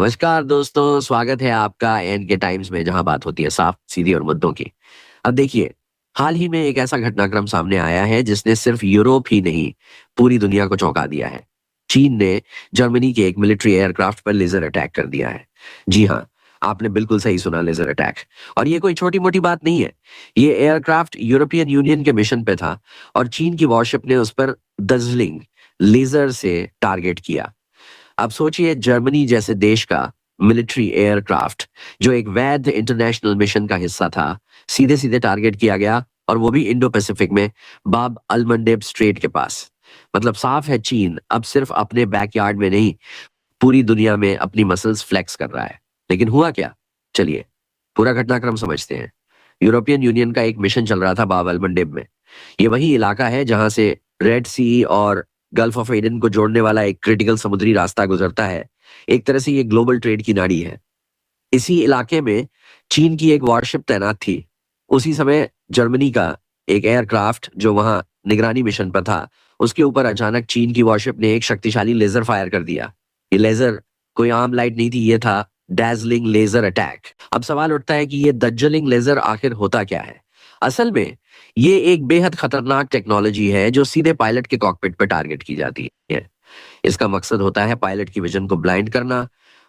नमस्कार दोस्तों, स्वागत है आपका एन के टाइम्स में, जहां बात होती है साफ सीधी और मुद्दों की। अब देखिए, हाल ही में एक ऐसा घटनाक्रम सामने आया है जिसने सिर्फ यूरोप ही नहीं, पूरी दुनिया को चौंका दिया है। चीन ने जर्मनी के एक मिलिट्री एयरक्राफ्ट पर लेजर अटैक कर दिया है। जी हाँ, आपने बिल्कुल सही सुना, लेजर अटैक। और ये कोई छोटी मोटी बात नहीं है। ये एयरक्राफ्ट यूरोपियन यूनियन के मिशन पे था और चीन की वॉरशिप ने उस पर दजलिंग लेजर से टारगेट किया। अब सोचिए, जर्मनी जैसे देश का मिलिट्री एयरक्राफ्ट, जो एक वैध इंटरनेशनल मिशन का हिस्सा था, सीधे सीधे टारगेट किया गया, और वो भी इंडो पैसिफिक में बाब अल मंडेब स्ट्रेट के पास। मतलब साफ है, चीन अब सिर्फ अपने बैकयार्ड में नहीं, पूरी दुनिया में अपनी मसल्स फ्लेक्स कर रहा है। लेकिन हुआ क्या? चलिए पूरा घटनाक्रम समझते हैं। यूरोपियन यूनियन का एक मिशन चल रहा था बाब अल मंडेब में। ये वही इलाका है जहां से रेड सी और गल्फ ऑफ एडन को जोड़ने वाला एक क्रिटिकल समुद्री रास्ता गुजरता है। एक तरह से ये ग्लोबल ट्रेड की नाड़ी है। इसी इलाके में चीन की एक वॉरशिप तैनात थी। उसी समय जर्मनी का एक एयरक्राफ्ट जो वहां निगरानी मिशन पर था, उसके ऊपर अचानक चीन की वॉरशिप ने एक शक्तिशाली लेजर फायर कर दिया। ये लेजर कोई आम लाइट नहीं थी, ये था डैजलिंग लेजर अटैक। अब सवाल उठता है कि ये दज्जलिंग लेजर आखिर होता क्या है? असल में ये एक बेहद खतरनाक टेक्नोलॉजी है जो सीधे पायलट के कॉकपिट पर टारगेट की जाती है। इसका मकसद होता है पायलट की विजन को ब्लाइंड करना,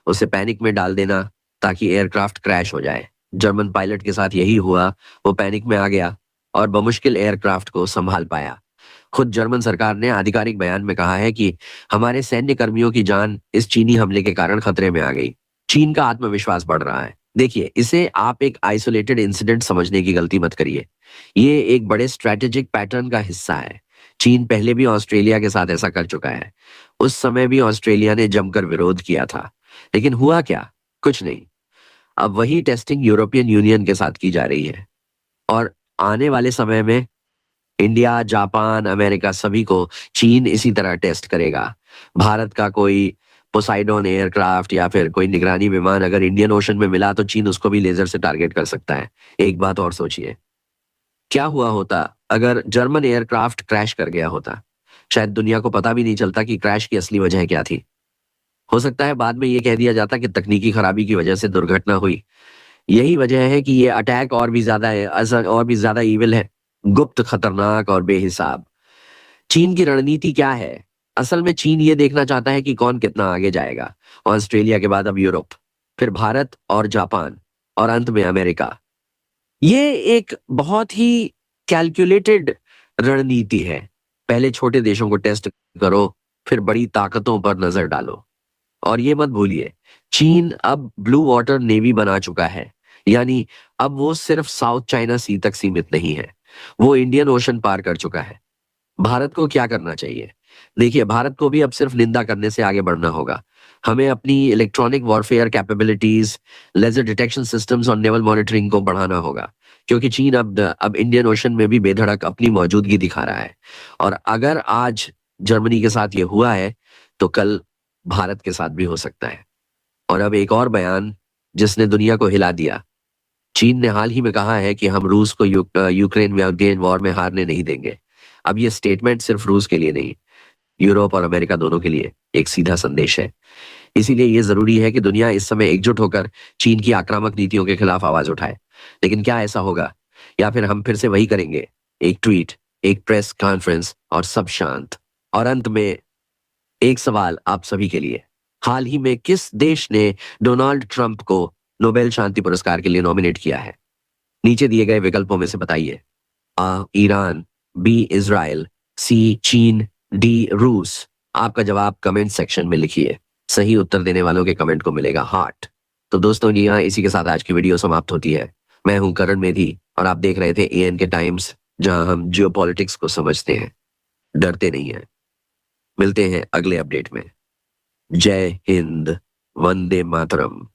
उसे पैनिक में डाल देना, ताकि एयरक्राफ्ट क्रैश हो जाए। जर्मन पायलट के साथ यही हुआ। वो पैनिक में आ गया और बमुश्किल एयरक्राफ्ट को संभाल पाया। खुद जर्मन सरकार ने आधिकारिक बयान में कहा है कि हमारे सैन्य कर्मियों की जान इस चीनी हमले के कारण खतरे में आ गई। चीन का आत्मविश्वास बढ़ रहा है। देखिए, इसे आप एक आइसोलेटेड इंसिडेंट समझने की गलती मत करिए। ये एक बड़े स्ट्रेटेजिक पैटर्न का हिस्सा है। चीन पहले भी ऑस्ट्रेलिया के साथ ऐसा कर चुका है। उस समय भी ऑस्ट्रेलिया ने जमकर विरोध किया था, लेकिन हुआ क्या? कुछ नहीं। अब वही टेस्टिंग यूरोपियन यूनियन के साथ की जा रही है, और आने वाले समय में इंडिया, जापान, अमेरिका, सभी को चीन इसी तरह टेस्ट करेगा। भारत का कोई पोसाइडोन एयरक्राफ्ट या फिर कोई निगरानी विमान अगर इंडियन ओशन में मिला तो चीन उसको भी लेजर से टारगेट कर सकता है। एक बात और सोचिए, क्या हुआ होता अगर जर्मन एयरक्राफ्ट क्रैश कर गया होता? शायद दुनिया को पता भी नहीं चलता कि क्रैश की असली वजह क्या थी। हो सकता है बाद में ये कह दिया जाता कि तकनीकी खराबी की वजह से दुर्घटना हुई। यही वजह है कि ये अटैक और भी ज्यादा है, और भी ज्यादा ईविल है, गुप्त, खतरनाक और बेहिसाब। चीन की रणनीति क्या है? असल में चीन ये देखना चाहता है कि कौन कितना आगे जाएगा। ऑस्ट्रेलिया के बाद अब यूरोप, फिर भारत और जापान, और अंत में अमेरिका। ये एक बहुत ही कैलकुलेटेड रणनीति है। पहले छोटे देशों को टेस्ट करो, फिर बड़ी ताकतों पर नजर डालो। और ये मत भूलिए, चीन अब ब्लू वाटर नेवी बना चुका है। यानी अब वो सिर्फ साउथ चाइना सी तक सीमित नहीं है, वो इंडियन ओशन पार कर चुका है। भारत को क्या करना चाहिए? देखिए, भारत को भी अब सिर्फ निंदा करने से आगे बढ़ना होगा। हमें अपनी electronic warfare capabilities, laser detection systems और नेवल मॉनिटरिंग को बढ़ाना होगा, क्योंकि चीन अब इंडियन ओशन में भी बेधड़क अपनी मौजूदगी दिखा रहा है। और अगर आज जर्मनी के साथ ये हुआ है, तो कल भारत के साथ भी हो सकता है। और अब एक और बयान जिसने दुनिया को हिला दिया। चीन ने हाल ही में कहा है कि हम रूस को यूक्रेन में अगेन वॉर में हारने नहीं देंगे। अब ये स्टेटमेंट सिर्फ रूस के लिए नहीं, यूरोप और अमेरिका दोनों के लिए एक सीधा संदेश है। इसीलिए ये जरूरी है कि दुनिया इस समय एकजुट होकर चीन की आक्रामक नीतियों के खिलाफ आवाज उठाए। लेकिन क्या ऐसा होगा, या फिर हम फिर से वही करेंगे, एक ट्वीट, एक प्रेस कॉन्फ्रेंस और सब शांत? और अंत में एक सवाल आप सभी के लिए, हाल ही में किस देश ने डोनाल्ड ट्रंप को नोबेल शांति पुरस्कार के लिए नॉमिनेट किया है? नीचे दिए गए विकल्पों में से बताइए। आ ईरान, बी इजराइल, सी चीन, डी रूस। आपका जवाब कमेंट सेक्शन में लिखिए। सही उत्तर देने वालों के कमेंट को मिलेगा हार्ट। तो दोस्तों जी हाँ, इसी के साथ आज की वीडियो समाप्त होती है। मैं हूं करण मेधी और आप देख रहे थे एएन के टाइम्स, जहां हम जियोपॉलिटिक्स को समझते हैं, डरते नहीं हैं। मिलते हैं अगले अपडेट में। जय हिंद, वंदे मातरम।